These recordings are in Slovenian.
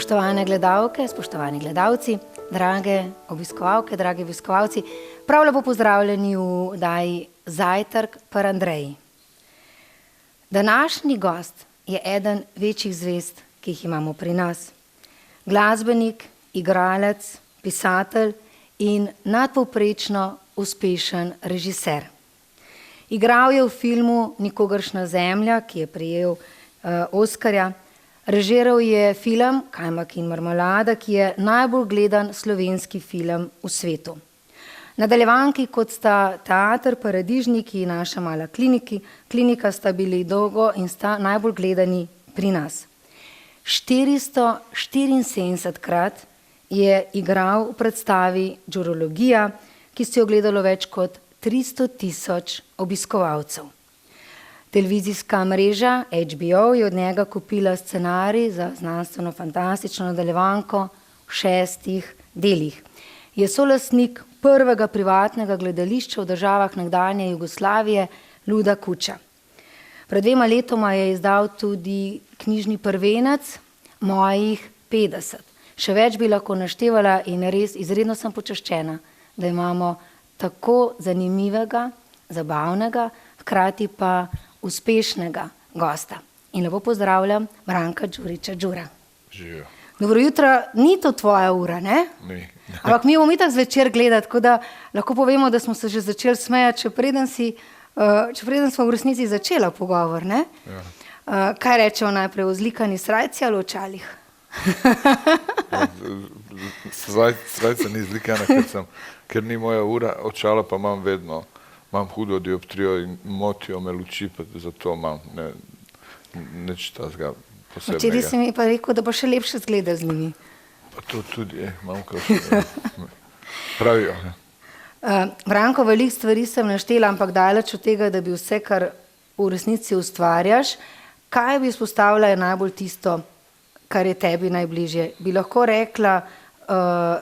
Spoštovane gledalke, spoštovani gledalci, drage obiskovalke, dragi obiskovalci, prav lepo pozdravljeni v oddaji Zajtrk pri Andreji. Današnji gost je eden večjih zvezd, ki jih imamo pri nas. Glasbenik, igralec, pisatelj in nadpovprečno uspešen režiser. Igral je v filmu Nikogaršnja zemlja, ki je prejel Oskarja. Režiral je film Kajmak in marmelada, ki je najbolj gledan slovenski film v svetu. Nadaljevanki, kot sta Teater Paradižnik in Naša mala klinika, sta bili dolgo in sta najbolj gledani pri nas. 474krat je igral v predstavi Džurologija, ki si jo gledalo več kot 300.000 obiskovalcev. Televizijska mreža HBO je od njega kupila scenarij za znanstveno-fantastično nadaljevanko v 6 delih. Je solastnik prvega privatnega gledališča v državah nekdanje Jugoslavije Luda Kuča. Pred 2 letoma je izdal tudi knjižni prvenec Mojih 50. Še več bi lahko naštevala in res izredno sem počaščena, da imamo tako zanimivega, zabavnega, hkrati pa uspešnega gosta. In lepo pozdravljam Branka Đurića Đura. Živijo. Dobro jutro, ni to tvoja ura, ne? Ni. Ampak mi bomo itak zvečer gledati, tako da lahko povemo, da smo se že začeli smejati, če preden smo v resnici začela pogovor, ne? Ja. Kaj rečemo najprej, o zlikani srajci ali o očalih? Srajca ni zlikana, ker ni moja ura, očala pa imam vedno. Imam hudo dioptrijo in motijo me luči, pa zato imam nič tazga posebnega. Včeraj si mi pa rekel, da bo še lepše zgleda z njimi. Pa to tudi, imam kakšne. Pravijo. Branko, veliko stvari sem naštela, ampak daleč od tega, da bi vse, kar v resnici ustvarjaš, kaj bi izpostavila je najbolj tisto, kar je tebi najbližje? Bi lahko rekla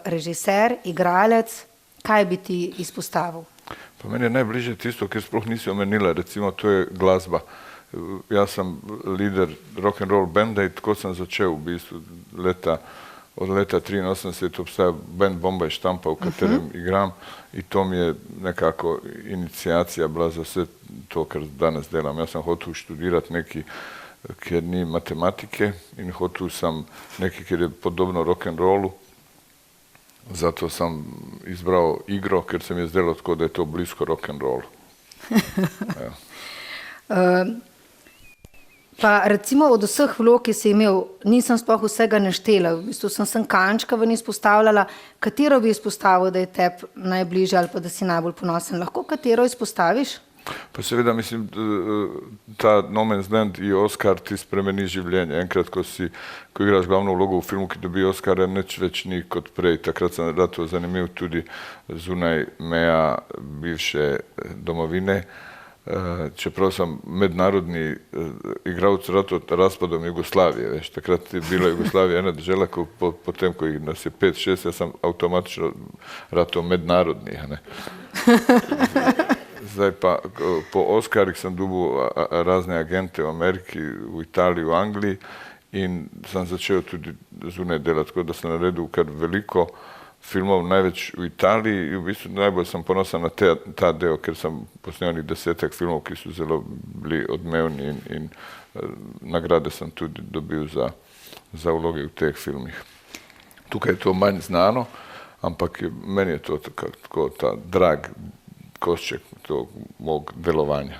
režiser, igralec, kaj bi ti izpostavil? Pa meni je najbližje tisto, ker sploh nisi omenila, recimo to je glasba. Jaz sem lider rock'n'roll benda in tako sem začel v bistvu od leta 83 obstaja band Bombaj Štampa, v katerem igram in to mi je nekako inicijacija bila za vse to, kar danes delam. Jaz sem hotel študirati nekaj, kjer ni matematike in hotel sem nekaj, kjer je podobno rock'n'rollu. Zato sem izbral igro, ker se mi je zdelo tako, da je to blisko rock'n'rollu. Ja. Pa recimo od vseh vlog, ki si imel, nisem sploh vsega naštela, v bistvu sem kančka ven izpostavljala, katero bi izpostavil, da je tebi najbližje ali pa da si najbolj ponosen. Lahko katero izpostaviš? Pa seveda mislim, ta No Man's Land in Oscar ti spremeni življenje. Enkrat, ko igraš glavno vlogo v filmu, ki dobi Oscara, nič več ni kot prej. Takrat sem rado zanimiv tudi zunaj meja bivše domovine. Čeprav sem mednarodni igralec rado razpadom Jugoslavije. Veš, takrat je bila Jugoslavija ena država, potem, ko nas je 5-6, jaz sem avtomatično rado mednarodni. Zdaj pa po Oskarih sem dobil razne agente v Ameriki, v Italiji, v Angliji in sem začel tudi zunaj delati, tako da sem naredil kar veliko filmov, največ v Italiji in v bistvu najbolj sem ponosen na ta del, ker sem posnel 10 filmov, ki so zelo bili odmevni in nagrade sem tudi dobil za vloge v teh filmih. Tukaj je to manj znano, ampak meni je to tako ta drag košček mog delovanja.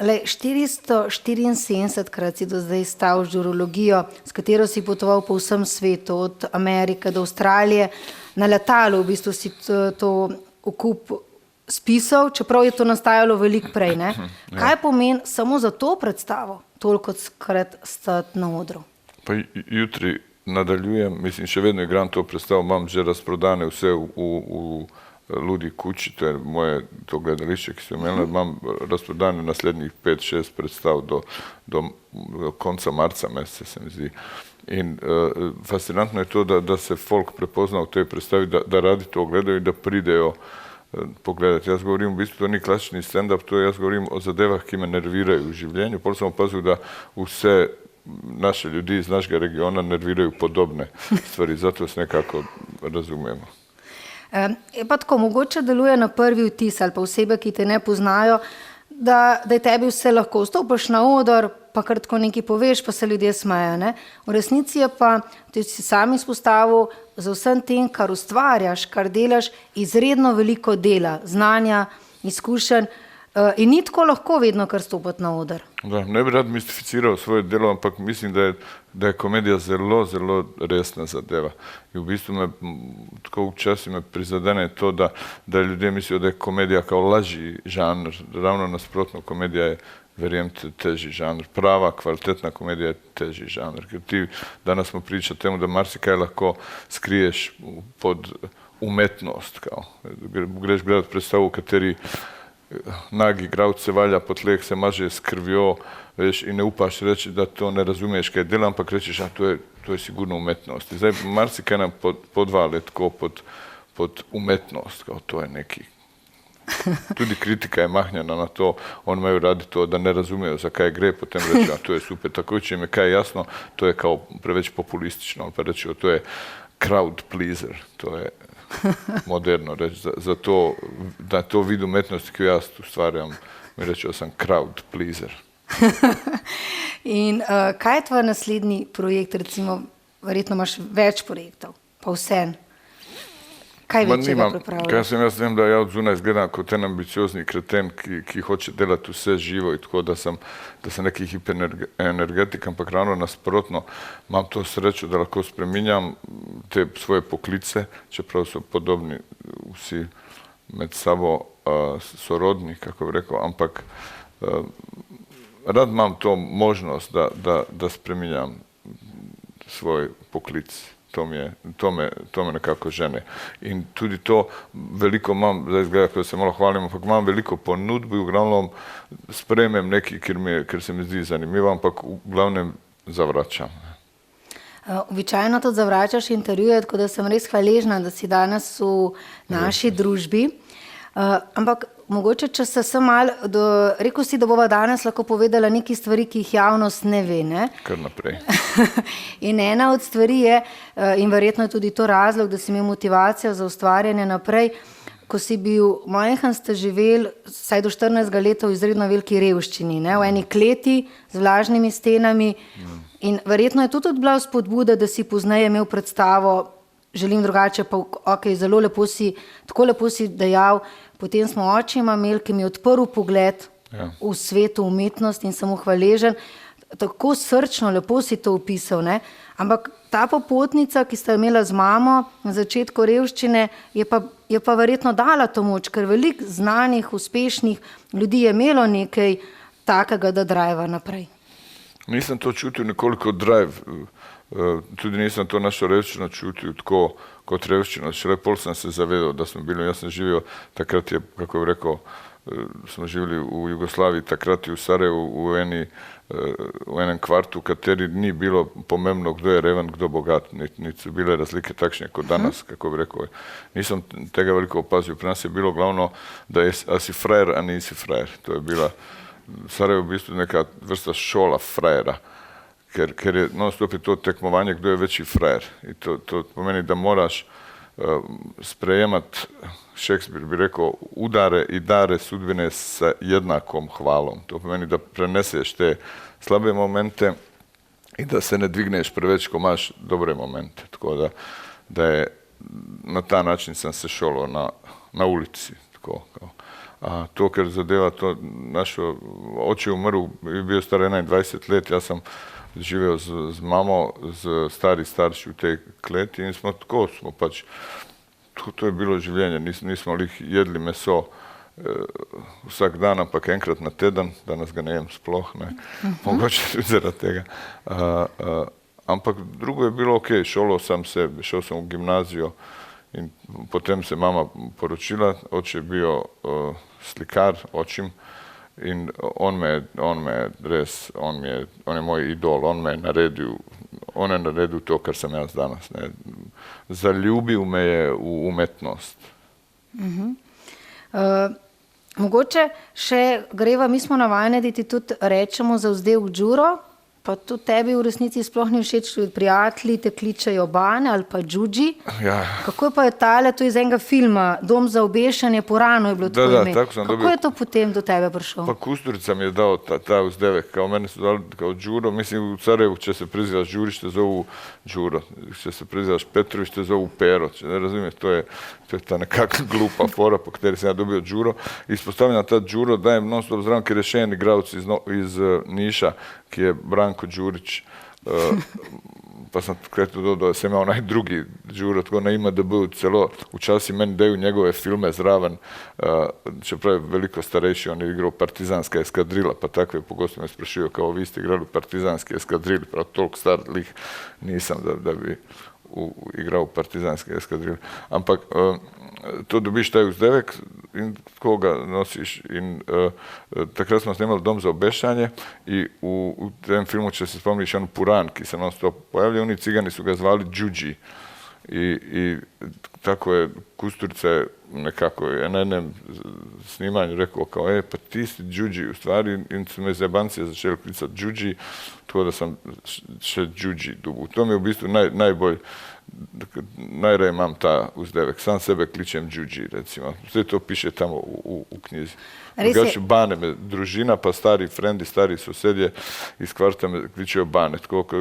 474krat si do zdaj stal z Džurologijo, s katero si potoval po vsem svetu, od Amerike do Avstralije. Na letalu v bistvu si to okup spisal, čeprav je to nastajalo veliko prej. Ne? Kaj pomeni samo za to predstavo toliko krat stati na odru? Pa jutri nadaljujem, mislim, še vedno igram to predstavo, imam že razprodane vse v Ludi Kuči, to je moje to gledališče, ki sem imela, imam razprodane naslednjih 5-6 predstav do konca marca meseca, se mi zdi. In fascinantno je to, da se folk prepozna v tej predstavi, da radi to gledajo in da pridejo pogledati. Jaz govorim, v bistvu to ni klasični stand-up, to jaz govorim o zadevah, ki me nervirajo v življenju. Potem sem opazil, da vse naše ljudi iz našega regiona nervirajo podobne stvari, zato se nekako razumemo. Je pa tako, mogoče deluje na prvi vtis ali pa osebe, ki te ne poznajo, da je tebi vse lahko. Vstopiš na oder, pa kar tako nekaj poveš, pa se ljudje smejo. Ne? V resnici je pa, ti si sam izpostavil, za vsem tem, kar ustvarjaš, kar delaš, izredno veliko dela, znanja, izkušenj in ni tako lahko vedno kar stopiti na oder. Da, ne bi rad mistificiral svoje delo, ampak mislim, da je komedija zelo, zelo resna zadeva. In v bistvu me tako včasih me prizadene to, da ljudje mislijo, da je komedija kao lažji žanr. Ravno nasprotno, komedija je, verjemte, teži žanr. Prava, kvalitetna komedija je teži žanr. Ker ti danas smo pričali temu, da marsikaj lahko skriješ pod umetnost. Kao. Greš gledati predstavu, v kateri nagi igralec se valja po tleh, se maže s krvjo, veš, in ne upaš reči, da to ne razumiješ kaj dela, ampak rečeš, a to je sigurno umetnost. I zdaj marsikaj nam podvale tako pod umetnost, kao to je neki. Tudi kritika je mahnjena na to, oni imaju raditi to da ne razumiju za kaj gre, potem reći, a to je super, tako će im je kaj jasno, to je kao preveć populistično, pa reći, to je crowd pleaser, to je moderno reći, za to, da to vid umetnosti koju ja stvarjam, mi reći, sam crowd pleaser. In kaj je tvoj naslednji projekt, recimo, verjetno imaš več projektov, pa vsem? Kaj večjega pripravljaš? Kaj sem jaz vem, da ja od zunaj izgledam kot ten ambiciozni kreten, ki hoče delati vse živo in tako, da sem neki hiperenergetik, ampak ravno nasprotno imam to srečo, da lahko spreminjam te svoje poklice, čeprav so podobni vsi med sabo sorodni, kako bi rekel, ampak rad imam to možnost, da spreminjam svoj poklic. To me nekako žene. In tudi to veliko imam, zdaj izgleda, ko se malo hvalim, ampak imam veliko ponudbi, v glavnom sprejmem nekaj, ker se mi zdi zanimivo, ampak v glavnem zavračam. Običajno tudi zavračaš intervjuje, tako da sem res hvaležna, da si danes v naši družbi. Ampak mogoče, če se sem malo, rekel si, da bova danes lahko povedala nekaj stvari, ki jih javnost ne ve, ne? Kar naprej. In ena od stvari je, in verjetno je tudi to razlog, da si imel motivacijo za ustvarjanje naprej, ko si bil majhen, ste živeli vsaj do 14 let v izredno veliki revščini, ne? V eni kleti z vlažnimi stenami in verjetno je tudi bila spodbuda, da si pozneje imel predstavo Želim drugače, pa ok, zelo lepo si, tako lepo si dejal, potem smo očima imeli, ki mi je odprl pogled v svetu umetnosti in sem mu hvaležen. Tako srčno, lepo si to opisal, ne? Ampak ta popotnica, ki sta imela z mamo na začetku revščine, je pa verjetno dala to moč, ker veliko znanih, uspešnih ljudi je imelo nekaj takega, da drive naprej. Nisem to čutil nekoliko drive, tudi nisem to našo revščino čutil tako kot revščino. Šele pol sem se zavedal, da smo bili, jaz sem živio, takrat je, kako bi rekel, smo živeli v Jugoslaviji, takrat je v Sarajevu v enem kvartu, v kateri ni bilo pomembno, kdo je reven, kdo bogat, niti so bile razlike takšne kot danes, kako bi rekel. Nisem tega veliko opazil, pri nas je bilo glavno, da si frajer, a nisi frajer. To je bila Sarajevo v bistvu neka vrsta šola frajera, ker je non-stop to tekmovanje, kdo je večji frajer. I to pomeni, da moraš sprejemati, Šekspir bi rekel, udare i dare sudbine sa jednakom hvalom. To pomeni da preneseš te slabe momente i da se ne dvigneš preveč ko imaš dobre momente. Tako da je na ta način sam se šolo na ulici. Tako, kao. A to, ker zadeva to našo, oče je umrl, je bio star 21 let, ja sam živeo z mamo, z stari starši v tej kleti in smo tako, pač, to je bilo življenje, nismo jedli meso vsak dan, ampak enkrat na teden, danes ga ne jem sploh, ne, mogoče tudi zaradi tega. Ampak drugo je bilo ok, šel sem v gimnazijo in potem se mama poročila, oče je bio slikar, očim, in on je moj idol, on je naredil to, kar sam jaz danas. Ne. Zaljubil me je v umetnost. Mogoče še greva, mi smo navajeni, da ti tudi rečemo za vzdel Đuro, pa to tebi v resnici sploh ni všeč, prijatelji te kličejo Bane ali pa Džudži. Ja. Kako je pa tale, to iz enega filma, Dom za obešanje, Porano je bilo tvoje ime. tako sem Kako dobil. je to potem do tebe prišlo? Pa Kusturica mi je dao ta uzdevek, kao mene su dali kao Đuro, mislim u Sarajevu će se prezivaš Đurić, te zovu Đuro, će se prezivaš Petrović, te zovu Pero, ne razumiješ, to je ta nekakva glupa fora po kateri sam ja dobio Đuro. Ispostavljam ta Đuro dajem non stop zraven, ker je še en igralec iz Niša, ki je Branko Đurić, pa sam kretu dodao da sam imao onaj drugi Đuro, tako na IMDb celo včasih meni daju njegove filme zraven, čeprav je veliko starejši, on je igrao Partizanska eskadrila, pa takve pogosto me sprašio kao vi ste igrali Partizanski eskadrili, prav toliko star lik nisam da bi igrao Partizanske eskadrile. Ampak to dobiš taj uzdevek in koga nosiš. In takrat smo snimali Dom za obešanje i u tem filmu će se spomniš on Puran, ki se non stop pojavlja, oni cigani su ga zvali Džudži. I tako je Kusturica je nekako na jednom snimanju rekao kao, pa ti si Džudži, u stvari, in su me zebancije začeli klicati Džudži, tako da sam še Džudži dubu. U tom je u bistvu najbolj, najraje imam ta uzdevek, sam sebe kličem Džudži, recimo. Sve to piše tamo u knjizi. Drugače, Bane me družina, pa stari frendi, stari sosedje iz kvarta me kličejo Bane.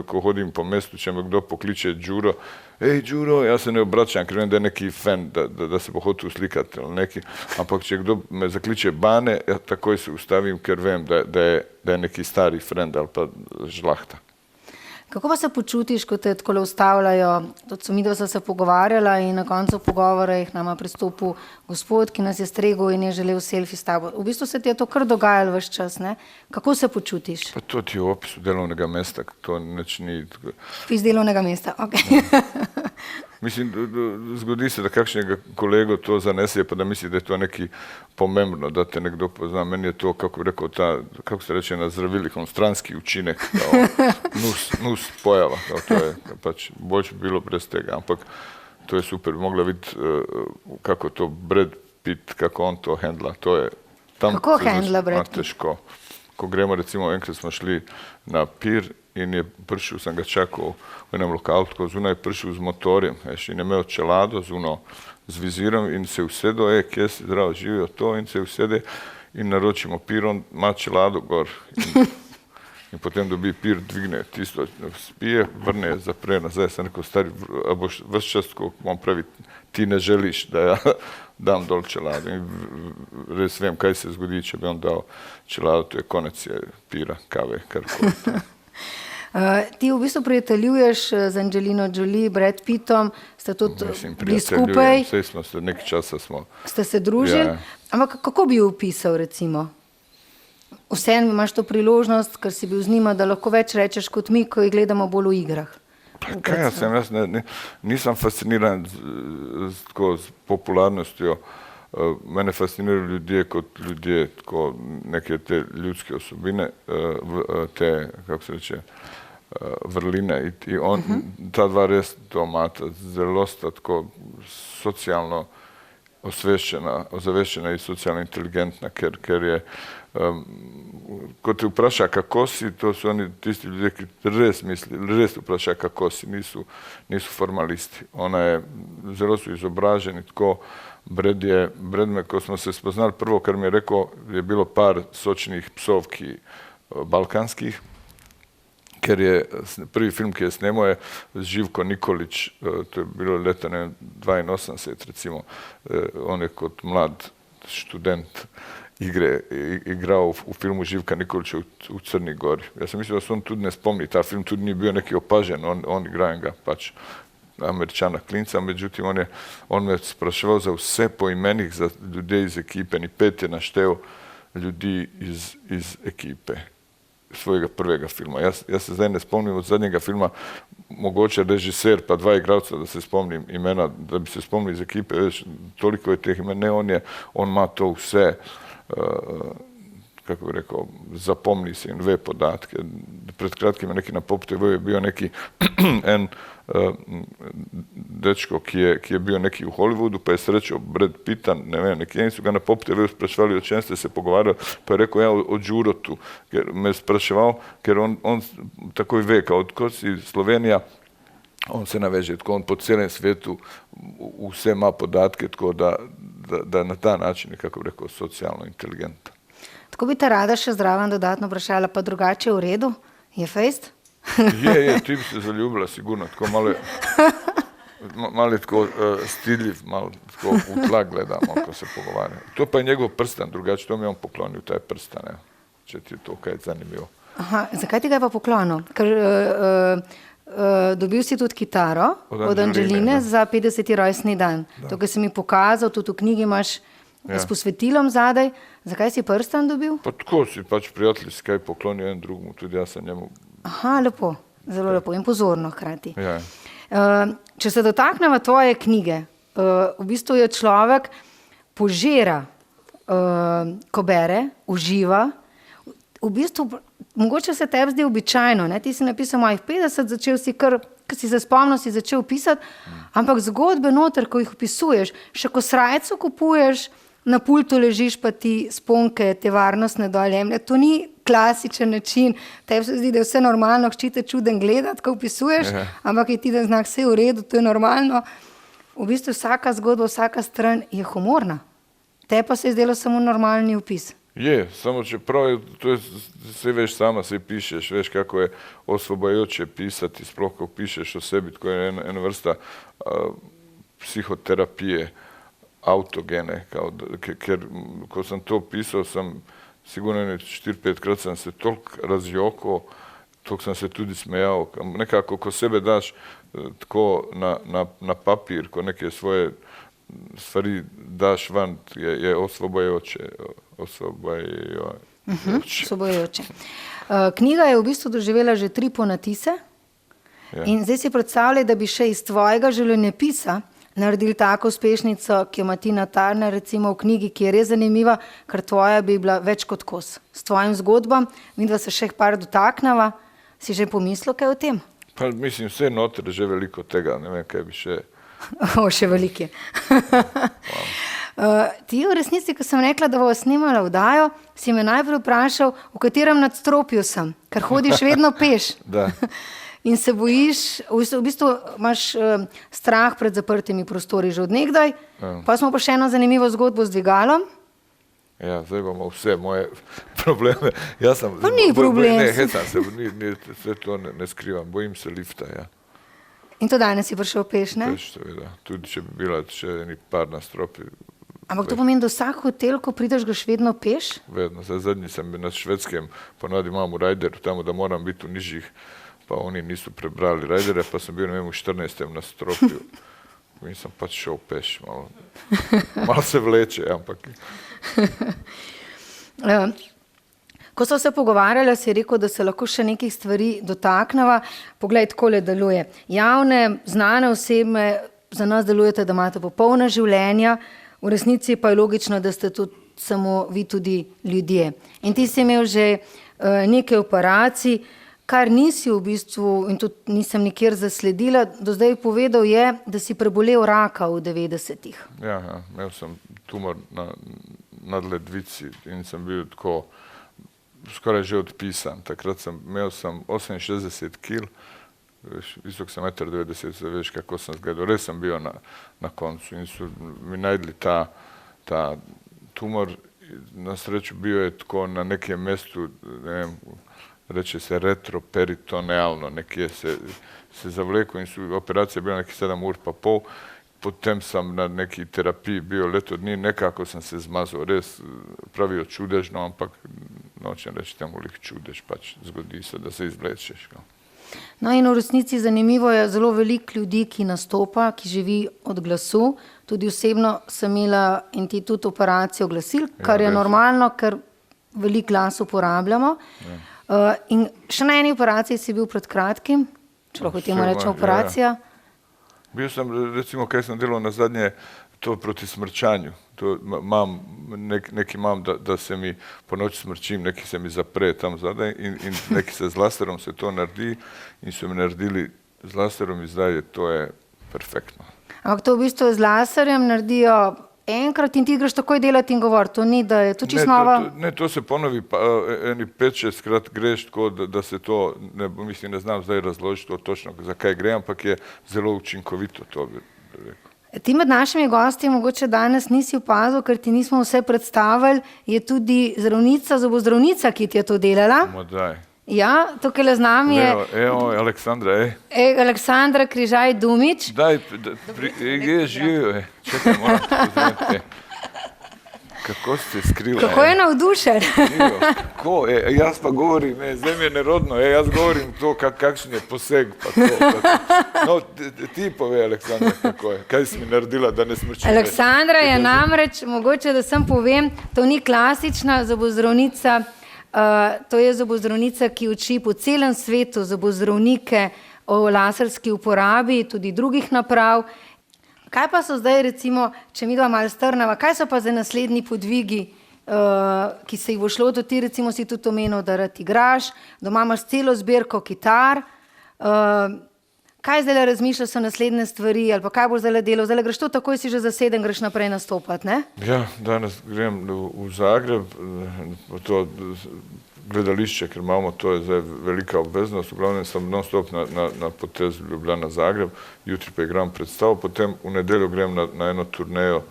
Ko hodim po mestu, će me kdo pokliče Đuro, ej Đuro, ja se ne obraćam, ker vem da je neki fan, da se bo hotel uslikati ali neki, ampak če kdo me zakliče Bane, ja takoj se ustavim, ker vem da je neki stari friend ali pa žlahta. Kako pa se počutiš, ko te takole ustavljajo? Tudi so midva se pogovarjala in na koncu pogovora jih nama pristopil gospod, ki nas je stregel in je želel selfie s tabo. V bistvu se ti je to kar dogajalo ves čas, ne? Kako se počutiš? Pa to ti je u opisu delovnega mesta, to neč ni... Iz delovnega mesta, ok. Mislim, zgodi se da kakšnega kolego to zanese, pa da misli da je to neki pomembno, da te nekdo pozna. Meni je to, kako bi rekao, kako se reče na zdravilikom, stranski učinek, kao nus pojava, kao to je, pač boljše bilo brez tega, ampak to je super, mogla vidjeti kako to Brad Pitt, kako on to hendla, to je... Kako hendla Brad Pitt? Težko. Ko gremo, recimo, enkrat smo šli na pir in je prišel, sem ga čakal v enem lokalu, tako zunaj je prišel z motorjem, in je imel čelado z vizirom in se usedo, kje si zdravo živijo to, in se usede in naročimo pir, on ima čelado gor in potem dobi pir, dvigne tisto, spije, vrne, zapre nazaj, sem rekel, stari, a boš ves čas, ko vam pravi, ti ne želiš da ja dam dol čelado in res vem, kaj se zgodi, če bi on dal čelado, to je konec pira, kave, karkoli. Ti v bistvu prijateljuješ z Angelino Jolie, Brad Pittom, ste tudi bili skupaj. Vsej smo se, nekaj časa smo. Ste se družili, Ja. Ampak kako bi jo opisal, recimo? Vseeno imaš to priložnost, ker si bil z njima, da lahko več rečeš kot mi, ko jih gledamo bolj v igrah. Kaj jaz nisam fasciniran s popularnostjo. Mene fasciniraju ljudje kot ljudje, tako neke te ljudske osobine, te, kako se reče, vrline. I on, ta dva res to imata, zelo sta tako socijalno ozaveščena i socijalno inteligentna, ker je, ko te vpraša kako si, to su oni tisti ljudje, ki res misli, res vpraša kako si, nisu formalisti. Ona je, zelo su izobraženi, tako, Brad me, ko smo se spoznali, prvo kar mi je rekao, je bilo par sočnih psovki balkanskih, ker je prvi film, ki je snimao je Živko Nikolić, to je bilo leta 82, recimo, on je kot mlad študent igrao u filmu Živka Nikolića u Crni Gori. Ja sam mislio da se on tudi ne spomni, ta film tudi nije bio neki opažen, on igra ga pač Američana klinca, međutim on me spraševao za vse po imenih za ljudi iz ekipe, ni 5 je našteo ljudi iz ekipe svojega prvega filma. Ja se zdaj ne spomnim od zadnjega filma, mogoče režiser pa 2 igralca da se spomnim imena, da bi se spomnili iz ekipe, već toliko je teh imena, ne on ima to vse kako bi rekel, zapomni si in ve podatke. Pred kratkim je neki na Pop TV je bio neki en dečko, ki je bio neki u Hollywoodu, pa je srećao Brad Pitta, ne vem, neki su ga na Pop TV sprašvali o čem ste se pogovarjali, pa je rekao ja o Đurotu, jer me spraševao, jer on takoj ve, kao ko si Slovenija, on se naveže, tko on po cijelom svijetu u vse ima podatke, tko da na ta način je, kako bi rekel, socijalno inteligentan. Tako bi te rada še zraven dodatno vprašala, pa drugače je v redu? Je fejst? Je, ti bi se zaljubila sigurno, tako malo je tako stidljiv, malo tako u tla gleda, ko se pogovarja. To pa je njegov prstan, drugače, to mi je on poklonil, taj prstan, evo, če ti je to kaj zanimljivo. Aha, zakaj ti ga je pa poklonil? Ker dobil si tudi kitaro od Angeline za 50. rojstni dan. To, kar si mi pokazal, tudi v knjigi imaš s posvetilom zadaj. Zakaj si prstan dobil? Pa tako si pač prijatelji si kaj poklonil en drugmu, tudi jaz sam njemu. Aha, lepo, zelo lepo in pozorno hkrati. Ja. Če se dotaknemo tvoje knjige, v bistvu je človek požira, ko bere, uživa. V bistvu, mogoče se tebi zdi običajno, ne? Ti si napisal mojih 50, začel si kar si se spomnil, si začel pisati, ampak zgodbe noter, ko jih opisuješ, še ko srajco kupuješ, na pultu ležiš pa ti sponke, te varnostne dol jemlje. To ni klasičen način. Tebi se zdi, da je vse normalno, ščite čuden gledati, ko opisuješ, ampak je ti da znak, vse v redu, to je normalno. V bistvu vsaka zgodba, vsaka stran je humorna. Te pa se je zdelo samo normalni opis. Je, samo čeprav to je, sve veš sama, sve pišeš, veš kako je osvobajoče pisati, sploh ko pišeš o sebi, tako je ena vrsta psihoterapije, autogene, ker ko sam to pisao, sam sigurno 4-5 krat sam se toliko razjokao, toliko sam se tudi smejao. Nekako ko sebe daš tako na papir, ko neke svoje stvari daš van, je osvobajoče. Osvobajoče. Knjiga je v bistvu doživela že 3 ponatise in zdaj si predstavljaj, da bi še iz tvojega življenjepisa naredili tako uspešnico, ki jo ima Tina Turner, recimo v knjigi, ki je res zanimiva, ker tvoja bi bila več kot kos. S tvojim zgodbam, midva se še par dotaknava, si že pomislil kaj o tem? Pa mislim, vse noter že veliko tega, ne vem, kaj bi še... Še veliko je. Ti v resnici, ko sem rekla, da bova snimala vdajo, si me najprej vprašal, v katerem nadstropju sem, ker hodiš vedno peš. Da. In se bojiš, v bistvu imaš strah pred zaprtimi prostori že od nekdaj, pa smo pa še eno zanimivo zgodbo z dvigalom. Ja, zdaj bomo vse moje probleme. Pa ni problem. Ne, hecam se, vse to ne skrivam, bojim se lifta, ja. In to danes si prišel peš, ne? Peš, seveda, tudi če bi bila še eni par nastropi. Ampak to pomeni, da vsak hotel, ko prideš, gaš vedno peš? Vedno, zadnji sem na švedskem, ponavadi imam v Rajderu, tamo da moram biti v nižjih, pa oni nisu prebrali Rajdere, pa sem bil na 14. nastropju. In sem pač šel peš, malo se vleče, ampak... Ko so se pogovarjali, si rekel, da se lahko še nekih stvari dotakneva. Poglej, takole deluje. Javne, znane osebe za nas delujete, da imate popolna življenja, v resnici pa je logično, da ste tudi samo vi tudi ljudje. In ti si imel že nekaj operacij, kar nisi v bistvu, in tudi nisem nikjer zasledila, do zdaj povedal je, da si prebolel raka v 90-ih. Ja, imel sem tumor na ledvici in sem bil tako skoraj že odpisan. Takrat imel sem 68 kil, visok sem 1,90 m, veš kako sem zgledal. Res sem bil na koncu in su mi najdli ta tumor. Na sreću bio je tako na nekem mestu, ne vem, reče se retroperitonealno, nekje se zavleko in su operacija bila nekih 7 ur pa pol. Potem sam na neki terapiji bio leto dni, nekako sam se zmazao, res pravio čudežno, ampak nočem reći temu lik čudež, pač zgodi se da se izvlečeš. No in v resnici zanimivo je zelo veliko ljudi, ki nastopa, ki živi od glasu. Tudi osebno sem imela in ti tudi operacijo glasil, kar je normalno, ker veliko glas uporabljamo. In še na eni operaciji si bil pred kratkim, če lahko temu rečem operacija. Bio sam, recimo, kaj sam delal na zadnje, to proti smrčanju. To imam neki imam, da se mi po noči smrčim, neki se mi zapre tam zadaj in neki se z laserom se to naredi in so mi naredili z laserom in zdaj to je perfektno. Ampak to v bistvu z laserjem naredijo enkrat in ti greš takoj delati in govor, to ni, da je to čisto nova... Ne, to se ponovi, pa eni 5-6 krat greš tako, da se to, ne znam zdaj razložiti to točno, zakaj gre, ampak je zelo učinkovito to, bi rekel. Ti med našimi gosti mogoče danes nisi opazil, ker ti nismo vse predstavili, je tudi zobozdravnica, ki ti je to delala. Daj. Ja, tukaj z nami je... Evo, Aleksandra, Aleksandra Križaj-Dumić. Daj, živijo, čekaj, moram te pozvati. Kako ste skrili? Kako je navdušen? Kako, jaz pa govorim, zdaj mi je nerodno, jaz govorim to, kakšen je poseg, pa to. No, ti povej, Aleksandra, kako je, kaj si mi naredila, da ne smrčim. Aleksandra je namreč, mogoče, da sem povem, to ni klasična zobozdravnica, to je zobozdravnica, ki uči po celem svetu zobozdravnike o laserski uporabi, tudi drugih naprav. Kaj pa so zdaj, recimo, če mi dva malo strnava, kaj so pa zdaj naslednji podvigi, ki se jih bo šlo, to ti recimo si tudi omenil, da rad igraš, doma imaš celo zbirko kitar, kaj zdaj razmišljaš so naslednje stvari, ali pa kaj boš zdaj delal, zdaj greš to, takoj si že zaseden, greš naprej nastopati, ne? Ja, danes grem v Zagreb, to gledališče, ker imamo, to je zdaj velika obveznost, v glavnem sem non-stop na potezu Ljubljana-Zagreb, jutri pa igram predstav, potem v nedeljo grem na eno turnejo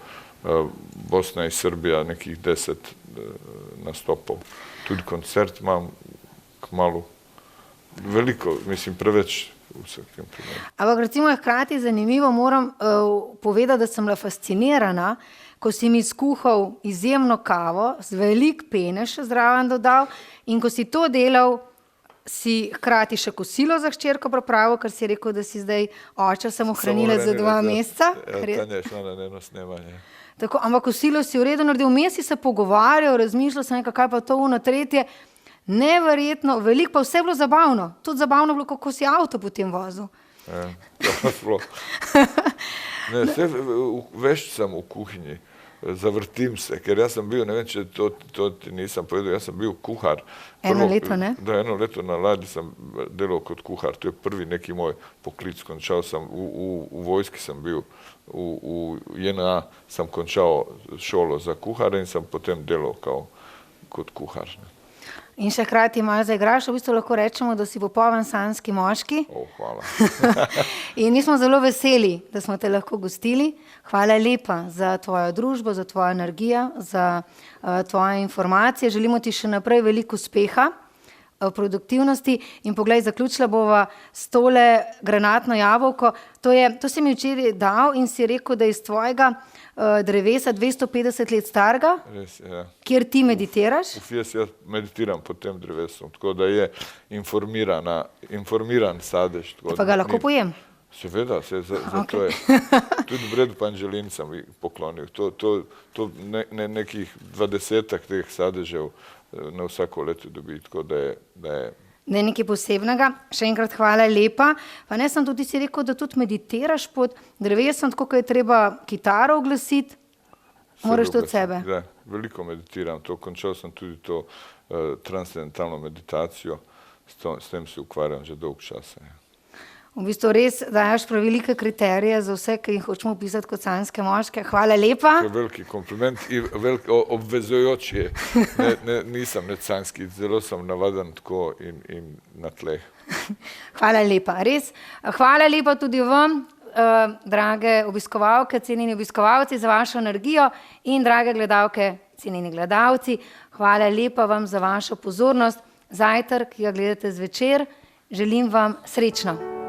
Bosna i Srbija, nekih 10 nastopov. Tudi koncert imam kmalu, veliko, mislim, preveč v vsakem primeru. Ampak recimo je hkrati zanimivo, moram povedati, da sem bila fascinirana, ko si mi skuhal izjemno kavo, z veliko pene še zraven dodal in ko si to delal, si hkrati še kosilo za hčerko pripravil, ker si rekel, da si zdaj oča samo hranila za 2 meseca. Tanja je šla na eno snemanje. Tako, ampak kosilo si v redu naredil, vmes si se pogovarjal, razmišljal sem nekaj, kaj pa to ono tretje, neverjetno, veliko pa vse bilo zabavno. Tudi zabavno bilo, kako si avto potem vozil. Ja, sploh. Ne, veš sem v kuhinji, zavrtim se, ker jaz sem bil, ne vem, če to ti nisem povedal, jaz sem bil kuhar. Eno leto, ne? Da, 1 leto na ladji sem delal kot kuhar, to je prvi neki moj poklic, končal sem, v vojski sem bil, v JNA sem končal šolo za kuhare in sem potem delal kot kuhar. In še hkrati malo zaigraš, v bistvu lahko rečemo, da si popoln sanjski moški. Hvala. In mi smo zelo veseli, da smo te lahko gostili. Hvala lepa za tvojo družbo, za tvojo energijo, za tvoje informacije. Želimo ti še naprej veliko uspeha v produktivnosti. In poglej, zaključila bova s tole granatno jabolko. To si mi včeraj dal in si rekel, da je iz tvojega drevesa 250 let starega, Res, ja. Kjer ti meditiraš. Jaz meditiram pod tem drevesom, tako da je informiran sadež. Pa ga lahko pojem? Seveda, zato je. Tudi Bredu Panželin sem poklonil. To nekih 20 teh sadežev na vsako leto dobi, tako da je Ne nekaj posebnega. Še enkrat hvala lepa. Pa ne sem tudi si rekel, da tudi meditiraš pod drevesom, tako kot je treba kitaro oglasiti. Moraš to od sebe. Da, veliko meditiram. Končal sem tudi to transcendentalno meditacijo. S tem se ukvarjam že dolg časa. V bistvu res dajaš prevelike kriterije za vse, ki jih hočemo pisati kot sanjske moške. Hvala lepa. To je veliki kompliment in obvezujoč je. Nisem sanjski, zelo sem navaden tako in na tleh. Hvala lepa, res. Hvala lepa tudi vam, drage obiskovalke, cenjeni obiskovalci, za vašo energijo in drage gledalke, cenjeni gledalci. Hvala lepa vam za vašo pozornost. Zajtrk, ki ga gledate zvečer, želim vam srečno.